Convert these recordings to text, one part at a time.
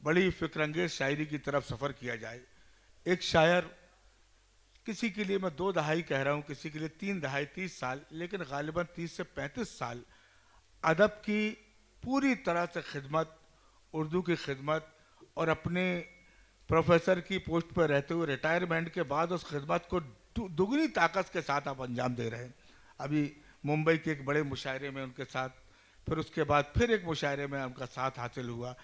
बड़ी फिक्रंगेज शायरी की तरफ सफ़र किया जाए। एक शायर, किसी के लिए मैं 2 दहाई कह रहा हूँ, किसी के लिए 3 दहाई 30 साल, लेकिन गालिबन 30 से 35 साल अदब की पूरी तरह से खिदमत, उर्दू की खिदमत, और अपने प्रोफेसर की पोस्ट पर रहते हुए रिटायरमेंट के बाद उस खिदमत को दुगनी ताकत के साथ आप अंजाम दे रहे हैं। अभी मुंबई के एक बड़े मुशायरे में उनके साथ, फिर उसके बाद फिर एक मुशायरे में उनका साथ हासिल हुआ।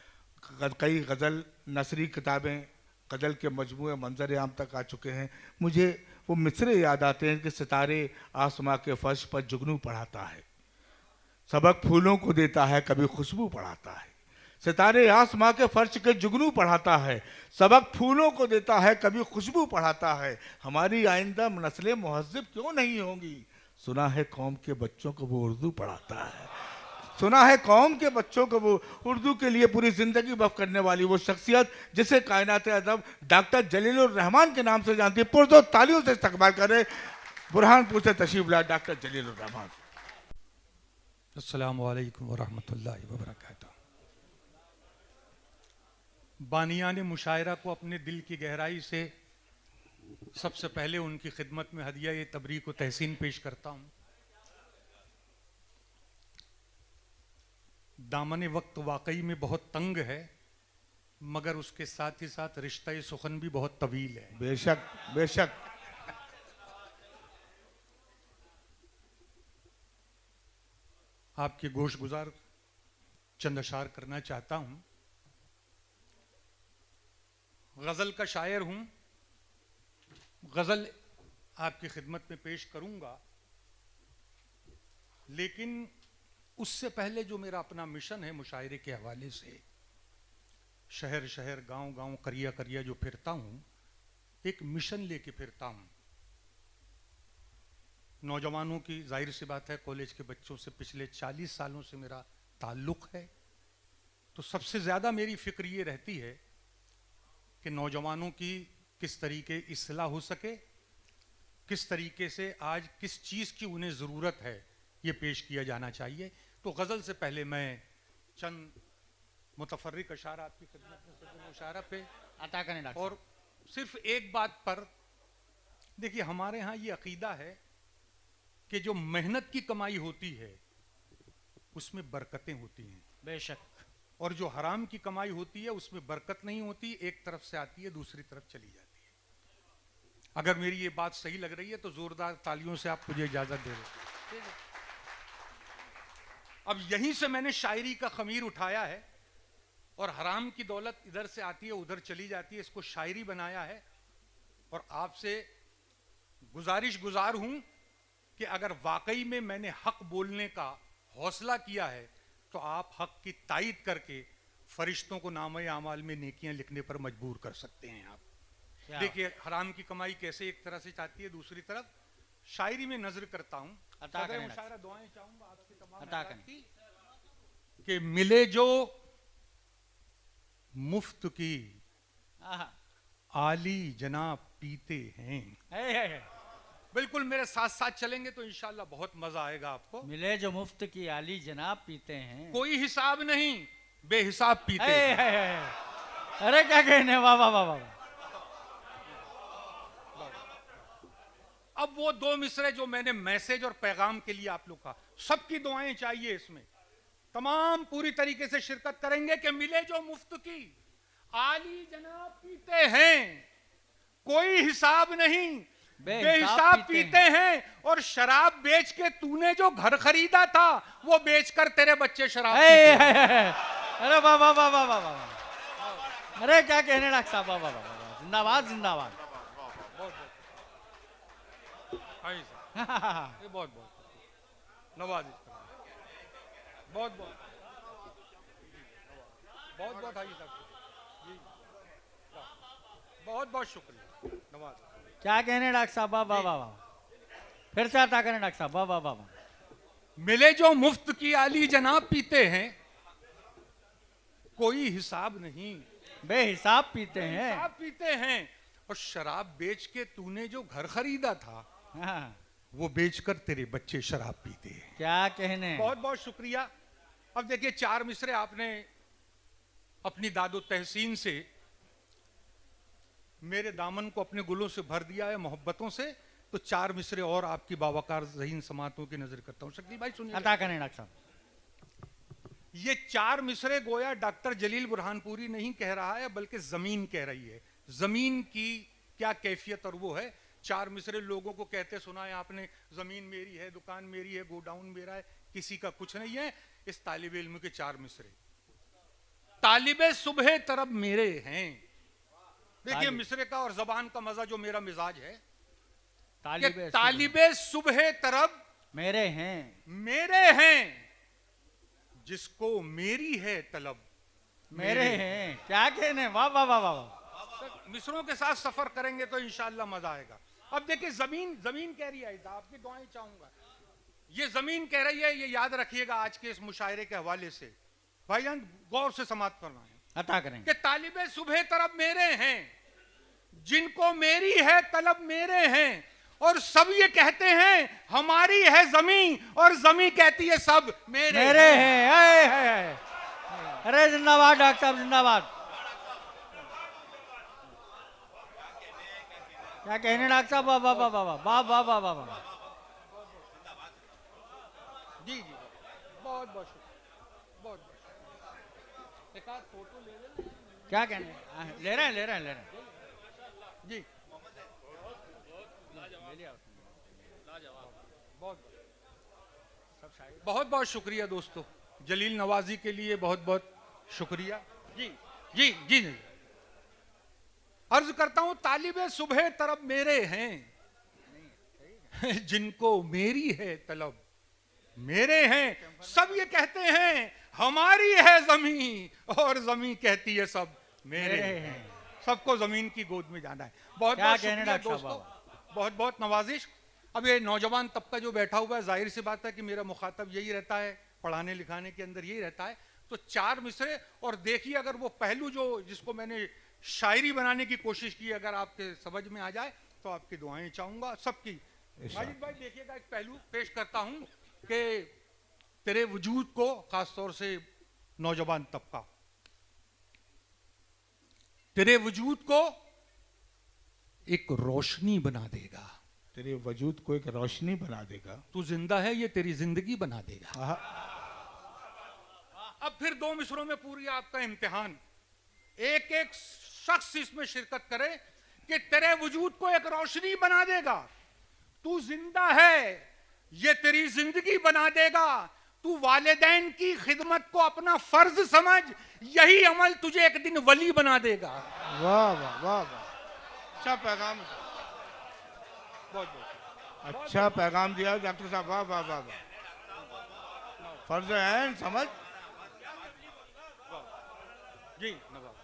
कई गज़ल नसरी किताबें, गज़ल के मजमूए मंजर आम तक आ चुके हैं। मुझे वो मिसरे याद आते हैं कि सितारे आसमां के फर्श पर जुगनू पढ़ाता है, सबक फूलों को देता है, कभी खुशबू पढ़ाता है। सितारे आसमां के फर्श के जुगनू पढ़ाता है, सबक फूलों को देता है, कभी खुशबू पढ़ाता है। हमारी आइंदा नस्लें मुहज़्ज़िब क्यों नहीं होंगी, सुना है कौम के बच्चों को वो उर्दू पढ़ाता है। सुना है कौम के बच्चों को वो उर्दू के लिए पूरी जिंदगी वक़्फ़ करने वाली वो शख्सियत जिसे कायनात अदब डॉक्टर जलीलुर रहमान के नाम से जानती है। पुरजोर तालियों से इस्तकबाल करें बुरहानपुर से तशरीफ लाए डॉक्टर जलीलुर रहमान। अस्सलामु अलैकुम वरहमतुल्लाहि वबरकातुहू। बानियाने मुशायरा को अपने दिल की गहराई से सबसे पहले उनकी खिदमत में हदिया ये तबरीक व तहसीन पेश करता हूँ। दामन वक्त वाकई में बहुत तंग है, मगर उसके साथ ही साथ रिश्ता सुखन भी बहुत तवील है। बेशक बेशक। आपके गोश गुजार चंद अशार करना चाहता हूँ। गज़ल का शायर हूँ, गज़ल आपकी खिदमत में पेश करूँगा, लेकिन उससे पहले जो मेरा अपना मिशन है मुशायरे के हवाले से, शहर शहर गांव गांव करिया करिया जो फिरता हूँ, एक मिशन लेके फिरता हूँ। नौजवानों की, जाहिर सी बात है, कॉलेज के बच्चों से पिछले 40 सालों से मेरा ताल्लुक़ है, तो सबसे ज़्यादा मेरी फ़िक्र ये रहती है कि नौजवानों की किस तरीके इस्लाह हो सके, किस तरीके से आज किस चीज़ की उन्हें ज़रूरत है, ये पेश किया जाना चाहिए। तो गज़ल से पहले मैं चंद मुतफर्रिक अशारा आपकी खिदमत में सदर मुशायरा पे अता करें डॉक्टर। और सिर्फ एक बात पर, देखिए हमारे यहाँ ये अकीदा है कि जो मेहनत की कमाई होती है उसमें बरकतें होती हैं, बेशक, और जो हराम की कमाई होती है उसमें बरकत नहीं होती, एक तरफ से आती है दूसरी तरफ चली जाती है। अगर मेरी ये बात सही लग रही है तो जोरदार तालियों से आप मुझे इजाजत दे रहे। अब यहीं से मैंने शायरी का खमीर उठाया है, और हराम की दौलत इधर से आती है उधर चली जाती है, इसको शायरी बनाया है। और आपसे गुजारिश गुजार हूं कि अगर वाकई में मैंने हक बोलने का हौसला किया है तो आप हक की तायीद करके फरिश्तों को नामे आमाल में नेकियां लिखने पर मजबूर कर सकते हैं। आप देखिए हराम की कमाई कैसे एक तरह से चाहती है, दूसरी तरफ शायरी में नजर करता हूं। मुशायरा दुआएं चाहूंगा आपसे तमाम कि मिले जो मुफ्त की आली जनाब पीते हैं। बिल्कुल मेरे साथ साथ चलेंगे तो इंशाल्लाह बहुत मजा आएगा आपको। मिले जो मुफ्त की आली जनाब पीते हैं, कोई हिसाब नहीं बेहिसाब पीते हैं। अरे क्या कहने, वाह वाह वाह वाह। अब वो 2 मिसरे जो मैंने मैसेज और पैगाम के लिए आप लोग का, सबकी दुआएं चाहिए इसमें, तमाम पूरी तरीके से शिरकत करेंगे कि मिले जो मुफ्त की आली जनाब पीते हैं, कोई हिसाब नहीं बेहिसाब पीते हैं। और शराब बेच के तूने जो घर खरीदा था वो बेचकर तेरे बच्चे शराब पीते हैं। अरे वाह वाह वाह वाह वाह वाह। अरे क्या कहने डॉक्टर साहब, वाह वाह वाह, जिंदाबाद जिंदाबाद। ये बहुत बहुत नवाजिश, बहुत बहुत बहुत बहुत हाजी साहब जी, बहुत बहुत शुक्रिया, नवाज। क्या कहने डॉक्टर साहब, वाह वाह वाह। फिर से अता करें डॉक्टर साहब, वाह वाह वाह। मिले जो मुफ्त की आली जनाब पीते हैं, कोई हिसाब नहीं बेहिसाब पीते हैं, बेहिसाब पीते हैं। और शराब बेच के तूने जो घर खरीदा था वो बेचकर तेरे बच्चे शराब पीते हैं। क्या कहने। बहुत बहुत शुक्रिया। अब देखिए 4 मिसरे आपने अपनी दादो तहसीन से मेरे दामन को अपने गुलों से भर दिया है, मोहब्बतों से, तो 4 मिसरे और आपकी बावकार ज़हीन समातों की नजर करता हूं। शकील भाई सुनिए, अता करें डॉक्टर साहब। ये 4 मिसरे गोया डॉक्टर जलील बुरहानपुरी नहीं कह रहा है, बल्कि जमीन कह रही है। जमीन की क्या कैफियत और वो है। 4 मिसरे लोगों को कहते सुना है आपने, जमीन मेरी है, दुकान मेरी है, गोडाउन मेरा है, किसी का कुछ नहीं है। इस तालिब इल्म के 4 मिसरे, तालिबे सुबह तरब मेरे हैं। देखिए मिसरे का और जबान का मजा जो मेरा मिजाज है, तालिबे सुबह तरब मेरे हैं, मेरे हैं, जिसको मेरी है तलब मेरे हैं। क्या कहने, वाह वाह वाह वाह। मिसरों के साथ सफर करेंगे तो इंशाल्लाह मजा आएगा। अब देखिए जमीन जमीन कह रही है, आपकी दुआएं चाहूंगा। ये जमीन कह रही है, ये याद रखिएगा आज के इस मुशायरे के हवाले से। भाईजान गौर से समात फरमाएं। अता करें कि तालिबे सुबह तरफ मेरे हैं, जिनको मेरी है तलब मेरे हैं, और सब ये कहते हैं हमारी है जमीन, और जमीन कहती है सब मेरे हैं। अरे जिंदाबाद डॉक्टर साहब, जिंदाबाद। क्या कहने डॉक्टर साहब, वाह वाह वाह वाह वाह वाह वाह वाह वाह। जी जी बहुत बहुत शुक्रिया, बहुत बहुत। एक आध फोटो ले ले। क्या कहने, ले रहे हैं ले रहे हैं ले रहे हैं जी। बहुत बहुत शुक्रिया दोस्तों, जलील नवाजी के लिए बहुत बहुत शुक्रिया। जी जी जी जी। अर्ज करता हूं, तालिबे सुबह तरफ मेरे हैं, जिनको मेरी है तलब मेरे हैं। सब ये कहते हैं हमारी है जमीन, और जमीन कहती है सब मेरे हैं। सबको जमीन की गोद में जाना है। बहुत बहुत शुक्रिया दोस्तों, बहुत बहुत नवाजिश। अब ये नौजवान तबका जो बैठा हुआ है, जाहिर सी बात है कि मेरा मुखातब यही रहता है, पढ़ाने लिखाने के अंदर यही रहता है। तो 4 मिसरे, और देखिए अगर वो पहलू जो जिसको मैंने शायरी बनाने की कोशिश की अगर आपके समझ में आ जाए तो आपकी दुआएं चाहूंगा सबकी। माजिद भाई देखिएगा, एक पहलू पेश करता हूं कि तेरे वजूद को, खासतौर से नौजवान तबका, तेरे वजूद को एक रोशनी बना देगा, तेरे वजूद को एक रोशनी बना देगा। तू जिंदा है ये तेरी जिंदगी बना देगा। अब फिर 2 मिसरों में पूरी आपका इम्तिहान, एक एक शख्स इसमें शिरकत करे कि तेरे वजूद को एक रोशनी बना देगा, तू जिंदा है ये तेरी जिंदगी बना देगा, तू वालिदैन की खिदमत को अपना फर्ज समझ, यही अमल तुझे एक दिन वली बना देगा। वाह वाह वाह वाह, अच्छा पैगाम, बहुत बहुत अच्छा पैगाम दिया डॉक्टर साहब, वाह वाह वाह वाह। फर्ज है समझ। जी नवाब,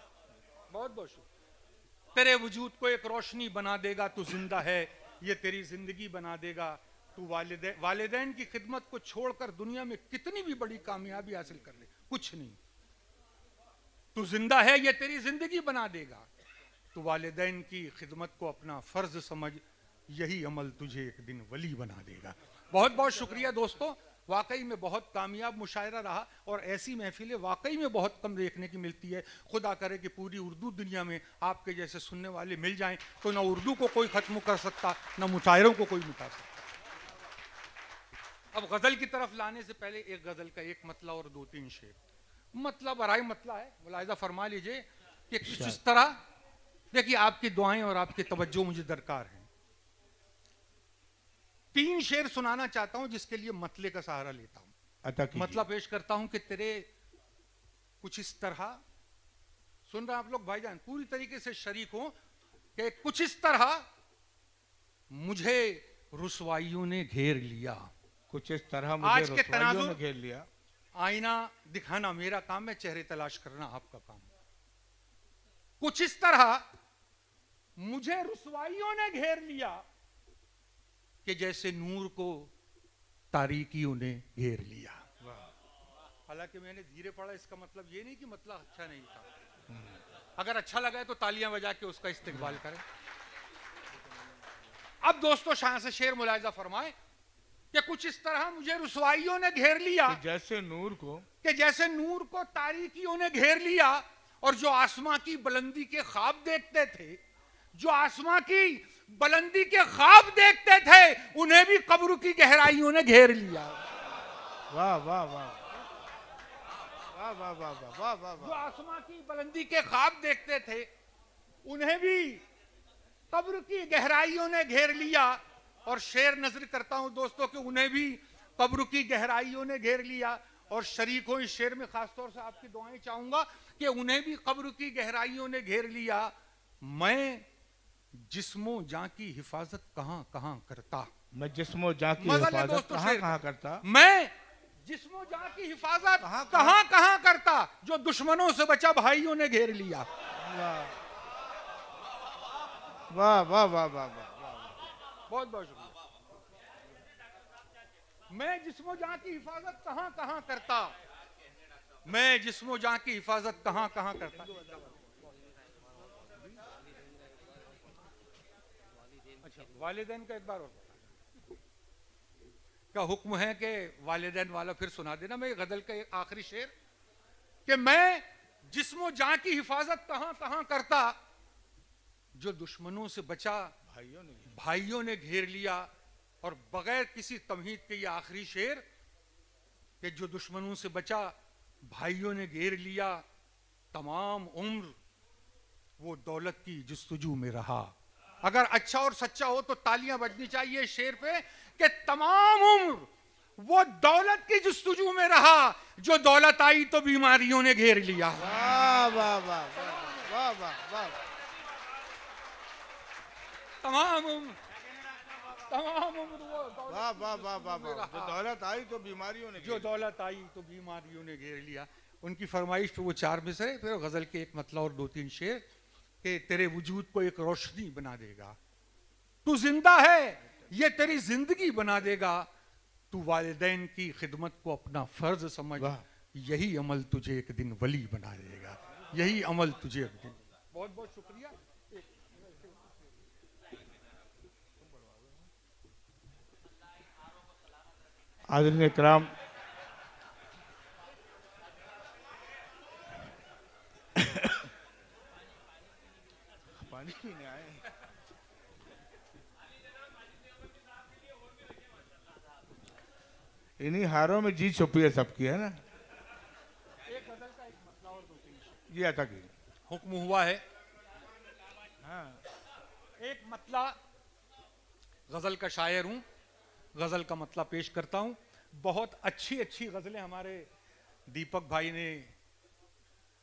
बहुत बहुत शुक्रिया। तेरे वजूद को एक रोशनी बना देगा, तू जिंदा है ये तेरी जिंदगी बना देगा, तू वालिदैन की खिदमत को छोड़कर दुनिया में कितनी भी बड़ी कामयाबी हासिल कर ले, कुछ नहीं, तू जिंदा है ये तेरी जिंदगी बना देगा, तू वालिदैन की खिदमत को अपना फर्ज समझ, यही अमल तुझे एक दिन वली बना देगा। बहुत बहुत शुक्रिया दोस्तों, वाकई में बहुत कामयाब मुशायरा रहा, और ऐसी महफिलें वाकई में बहुत कम देखने की मिलती है। खुदा करे कि पूरी उर्दू दुनिया में आपके जैसे सुनने वाले मिल जाएं, तो ना उर्दू को कोई ख़त्म कर सकता, ना मुशायरों को कोई मिटा सकता। अब गज़ल की तरफ लाने से पहले एक गज़ल का एक मतला और 2-3 शेर। मतलब अराई मतला है, मुलाहिजा फरमा लीजिए कि कुछ इस तरह, देखिए आपकी दुआएं और आपकी तवज्जो मुझे दरकार है। 3 शेर सुनाना चाहता हूं जिसके लिए मतले का सहारा लेता हूं। मतला पेश करता हूं कि तेरे कुछ इस तरह, सुन रहे हैं आप लोग भाईजान, पूरी तरीके से शरीक हो, कि कुछ इस तरह मुझे रुसवाइयों ने घेर लिया, कुछ इस तरह मुझे रुसवाइयों ने घेर लिया। आईना दिखाना मेरा काम है, चेहरे तलाश करना आपका काम। कुछ इस तरह मुझे रुसवाइयों ने घेर लिया कि जैसे नूर को तारीकियों ने घेर लिया। हालांकि मैंने धीरे पढ़ा, इसका मतलब ये नहीं कि मतलब अच्छा नहीं था। अगर अच्छा लगा है तो तालियां बजा के उसका इस्तेकबाल करें। अब दोस्तों शाह से शेर मुलाहिजा फरमाए कि कुछ इस तरह मुझे रुसवाइयों ने घेर लिया, कि जैसे नूर को तारीकियों ने घेर लिया, और जो आसमां की बुलंदी के ख्वाब देखते थे, जो आसमां की बुलंदी के ख्वाब देखते थे, उन्हें भी कब्र की गहराइयों ने घेर लिया। वाह वाह वाह वाह वाह वाह वाह वाह जो वाह। आसमां की बुलंदी के ख्वाब देखते थे, उन्हें भी कब्र की गहराइयों ने घेर लिया। और शेर नजर करता हूं दोस्तों कि उन्हें भी कब्र की गहराइयों ने घेर लिया। और शरीक हो इस शेर में खासतौर से आपकी दुआएं चाहूंगा कि उन्हें भी कब्र की गहराइयों ने घेर लिया। मैं जिस्मो जां की हिफाजत कहां कहां करता। मैं जिस्मो जां की मजा ले हिफाजत दोस्तों कहां शेर कहां का। करता। मैं जिस्मो जां की हिफाजत कहां कहां कहां करता, जो दुश्मनों से बचा भाइयों ने घेर लिया। वाह वाह वाह वाह वाह। बहुत बहुत शुक्रिया। मैं जिस्मो जां की हिफाजत कहां कहां करता, मैं जिस्मो जां की हिफाजत कहां कहां करता। अच्छा, वालिदैन का एक बार और का हुक्म है कि वालिदैन वाला फिर सुना देना। मैं गजल का एक आखिरी शेर कि मैं जिस्मो जां की हिफाजत कहां कहां करता, जो दुश्मनों से बचा भाइयों ने घेर लिया। और बगैर किसी तमहीद के ये आखिरी शेर कि जो दुश्मनों से बचा भाइयों ने घेर लिया, तमाम उम्र वो दौलत की जुस्तजू में रहा। अगर अच्छा और सच्चा हो तो तालियां बजनी चाहिए शेर पे कि तमाम उम्र वो दौलत की जुस्तजू में रहा, जो दौलत आई तो बीमारियों ने घेर लिया। वाह वाह वाह वाह वाह वाह। तमाम उम्र वो वाह वाह वाह वाह वाह। जो दौलत आई तो बीमारियों ने जो दौलत आई तो बीमारियों ने घेर लिया। उनकी फरमाइश पे वो 4 मिसरे, फिर गजल के एक मतला और 2-3 शेर कि तेरे वजूद को एक रोशनी बना देगा, तू जिंदा है ये तेरी जिंदगी बना देगा, तू वालिदैन की खिदमत को अपना फर्ज समझ, यही अमल तुझे एक दिन वली बना देगा, यही अमल तुझे एक दिन। बहुत बहुत शुक्रिया। आदरणीय कराम, पानी पीने आए। इन्हीं हारों में जी छुपी है सबकी, है ना। एक गजल का एक मसला और 2-3 शेर। जी आता की हुक्म हुआ है। हाँ। एक मतला, गजल का शायर हूं, गजल का मतला पेश करता हूं। बहुत अच्छी अच्छी गजलें हमारे दीपक भाई ने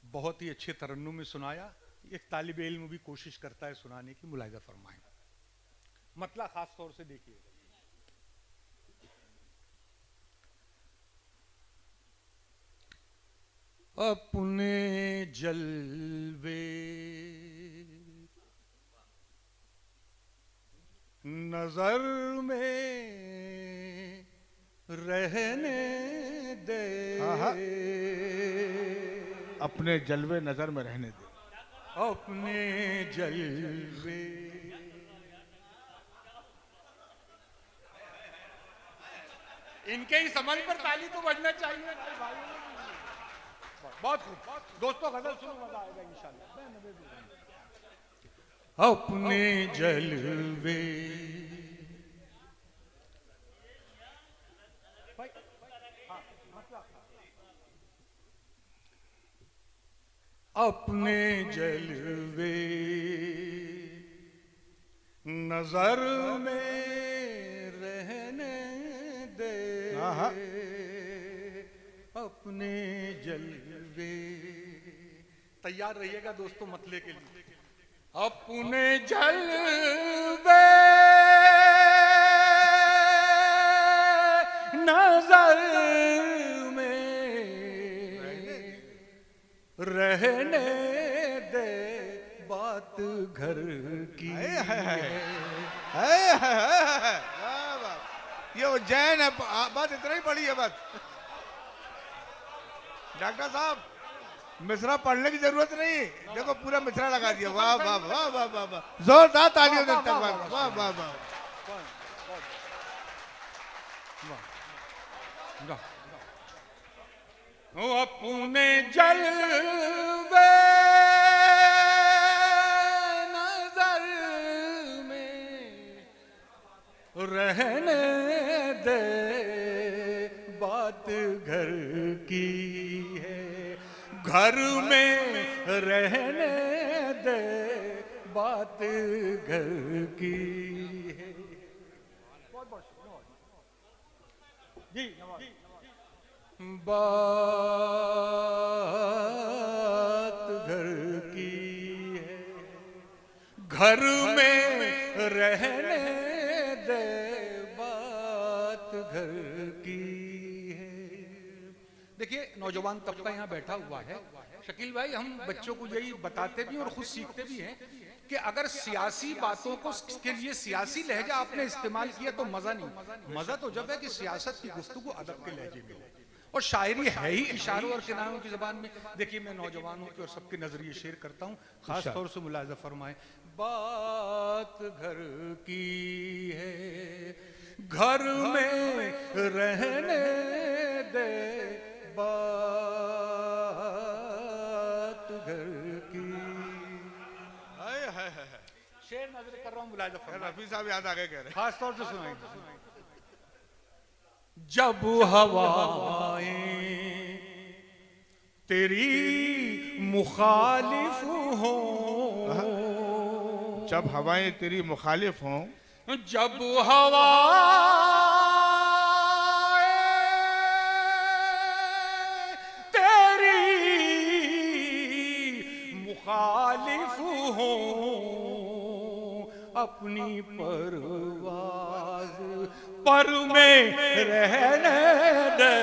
बहुत ही अच्छे तरन्नुम में सुनाया। एक तालिब इल्म भी कोशिश करता है सुनाने की, मुलाहिजा फरमाएं। मतला खास तौर से देखिए। अपने जलवे नजर में रहने दे, अपने जलवे नजर में रहने दे, अपने जलवे। इनके ही समझ पर ताली तो बजना चाहिए भाई। बहुत खूब दोस्तों, गजल सुनो, मजा आएगा इंशाल्लाह। अपने जलवे अपने जलवे नजर में रहने दे, अपने जलवे। तैयार रहिएगा दोस्तों मतले के लिए। अपने जलवे नजर में रहने दे, बात घर की ये उज्जैन है, बात इतना ही बड़ी है। बस डॉक्टर साहब, मिश्रा पढ़ने की जरूरत नहीं, देखो पूरा मिश्रा लगा दिया। वाह वाह वाह वाह वाह वाह, जोरदार तालियों से इस्तेमाल। वाह वाह वाह। अपने जलवे रहने दे, बात घर की है। घर में रहने दे, बात घर की है। बात घर की है, घर में रहने दे, बात घर की है। देखिए नौजवान तबका यहाँ बैठा हुआ है। शकील भाई, हम बच्चों को यही बताते भी और खुद सीखते भी हैं कि अगर सियासी बातों को के लिए सियासी लहजा आपने इस्तेमाल किया तो मजा नहीं। मजा तो जब है कि सियासत की गुफ्तगू अदब के लहजे में हो। और शायरी है ही इशारों और किनारों की जबान में। देखिए मैं नौजवानों के और सबके नजरिए शेयर करता हूँ, खास तौर से मुलाजा फरमाए। बात घर की है, घर में रहने दे, बात घर की। शेर नजर कर रहा हूँ मुलाजा फरमाए। रफी साहब याद आ गए कह रहे हैं। खास तौर से सुनाएंगे। जब हवाएं तेरी मुखालिफ हो, जब हवाएं तेरी मुखालिफ हों, जब हवाएं तेरी मुखालिफ हो, अपनी परवाज़ पर में रहने दे।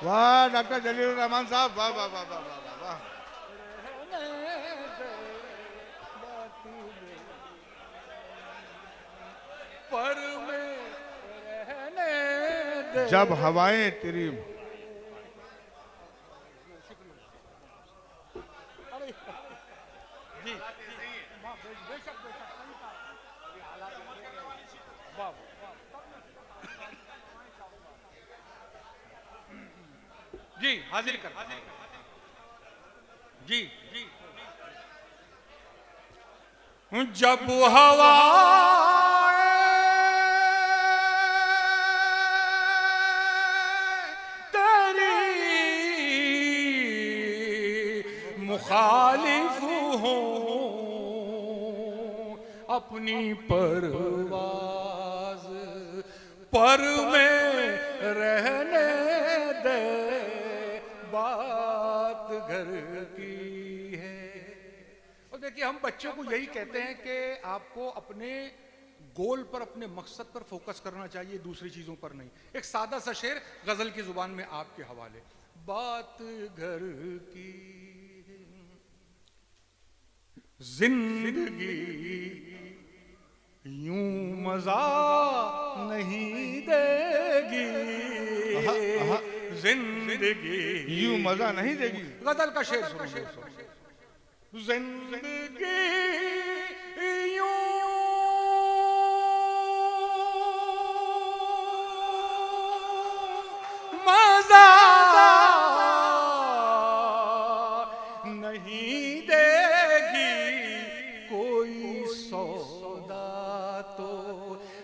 वाह डॉक्टर जलील रहमान साहब, वाह वाह वाह वाह वाह वाह। पर में रहने दे। जब हवाएं तेरी जी हाजिर कर जी जी। जब हवा तेरी मुखालिफ हो, अपनी परवाज़ पर में रहने दे, बात घर की है। और देखिए हम बच्चों को यही कहते हैं कि आपको अपने गोल पर, अपने मकसद पर फोकस करना चाहिए, दूसरी चीजों पर नहीं। एक सादा सा शेर गजल की जुबान में आपके हवाले। बात घर की है, जिंदगी यूं मजा नहीं देगी, जिंदगी यूं मजा नहीं देगी। गजल का शेर सुनिए। जिंदगी यूं मजा नहीं देगी, कोई सौदा तो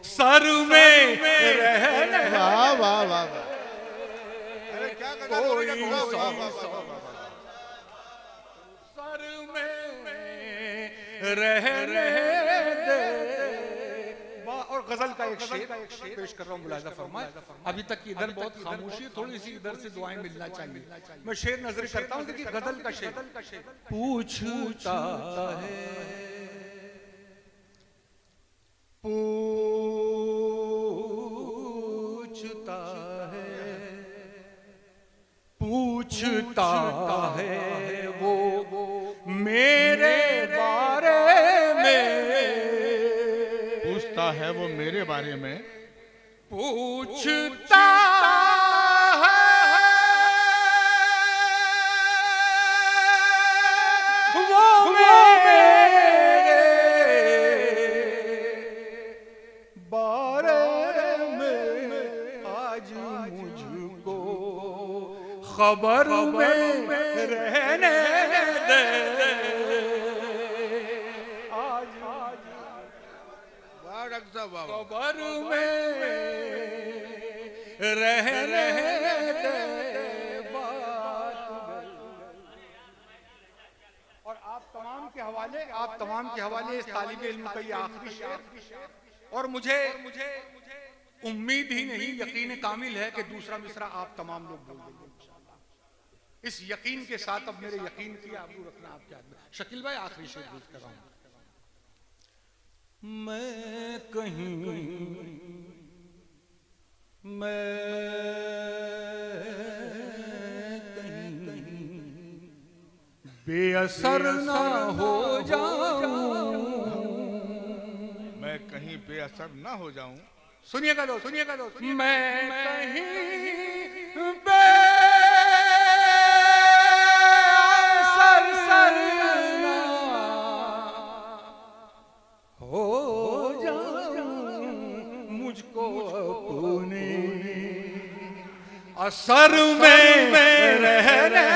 सर में रहने। वाह वाह वाह। कोई सर में रहने दे। और गजल का एक शेर पेश कर रहा हूँ, मुलाजा फरमाए। अभी तक इधर बहुत खामोशी, थोड़ी सी इधर से दुआएं मिलना चाहिए। मैं शेर नजर करता हूँ। देखिए गजल का शेर। पूछता है पूछता है पूछता है वो मेरे बारे में, पूछता है वो मेरे बारे में, पूछता है वो मेरे बारे में। आज मुझको खबर में रहने दे, आज कबर में रहने दे बात गई। और आप तमाम के हवाले इस तालिब इल्म का ये आखिरी शेर, और मुझे उम्मीद ही नहीं, यकीन कामिल है कि दूसरा मिसरा आप तमाम लोग बोल देंगे इंशाअल्लाह। इस यकीन के साथ अब मेरे यकीन की आबरू रखना आपके हाथ में। शकील भाई आखिरी शेर पेश कर रहा हूं। मैं कहीं बेअसर ना हो जाऊं, मैं कहीं बेअसर ना हो जाऊं। सुनिएगा दोस्त, मैं कहीं बेअसर ना हो जाऊं, मुझको अपने असर में रहने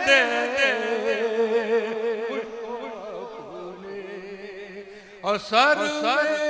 दे, असर में